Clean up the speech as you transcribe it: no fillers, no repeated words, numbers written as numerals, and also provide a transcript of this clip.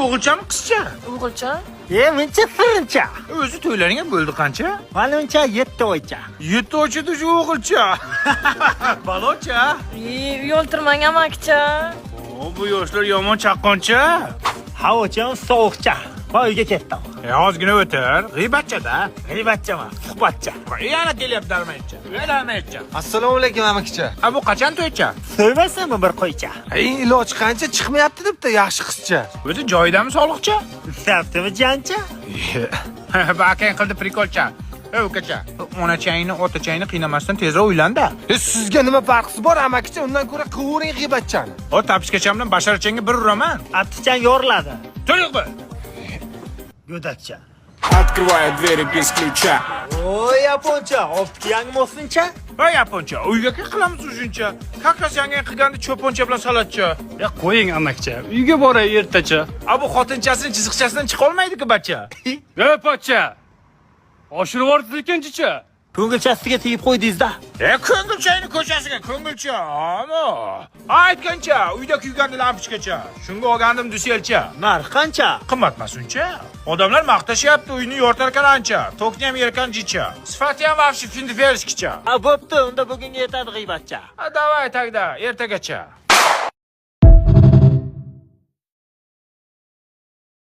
O'g'ilchami, qizcha? O'g'ilcha? Mencha sirincha. O'zi to'ylaring ham bo'ldi qancha? Menimcha 7 oycha. 7 oychada shu o'g'ilcha. Balocha. Uy o'ltirmang amakicha. Bu yoshlar yomon chaqqoncha. Havocham sovuqcha. Va uyga ketdim. Ozgina o'tir. G'iybatcha-da. G'iybatchaman, suhbatcha. Yana kelyapti Darmaycha. Darmaycha. Assalomu alaykum amakicha. Bu qachon to'ycha? So'ymaysanmi bir qo'ycha? Iloji qancha chiqmayapti debdi yaxshi qizcha. O'zi joyidami sog'liqcha? Saptimi jancha? Bakang qildi prikolcha. Ukacha, onachangni, otachangni qiynamasdan tezroq uylanda. Sizga nima farqi bor amakicha? Undan ko'ra quvering g'iybatchani. O tapishkacham bilan basharachangga bir uraman. Aptichang yoriladi. To'liq bu. Go'dakcha. Открываю двери без ключа. Voy yaponcha, optik yangmosincha? Va yaponcha, uyga qilamiz shuncha. Kakras yangi qilganda cho'poncha bilan salatcha. Qo'ying amakcha, uyga boray ertacha. Bu xotinchasining chiziqchasidan chiqa olmaydi-ku bacha. Pochcha. Oshirib yubordi ikkinchicha. Ko'ngilchasiga tegib qo'ydingiz-da. Ko'ngilchangni ko'chasiga, ko'ngilcha. Ammo aytgancha, uyda kuygan lampochkacha. Shunga olgandim duselcha. Narx qancha? Qimmatmas uncha. Odamlar maqtashyapti, uyni yortarkan ancha. Tokni ham yerkan jicha. Sifati ham vafshi findiferskicha. Bo'pti, unda bugunga yetadi g'iybatcha. Davay tagda, ertagacha.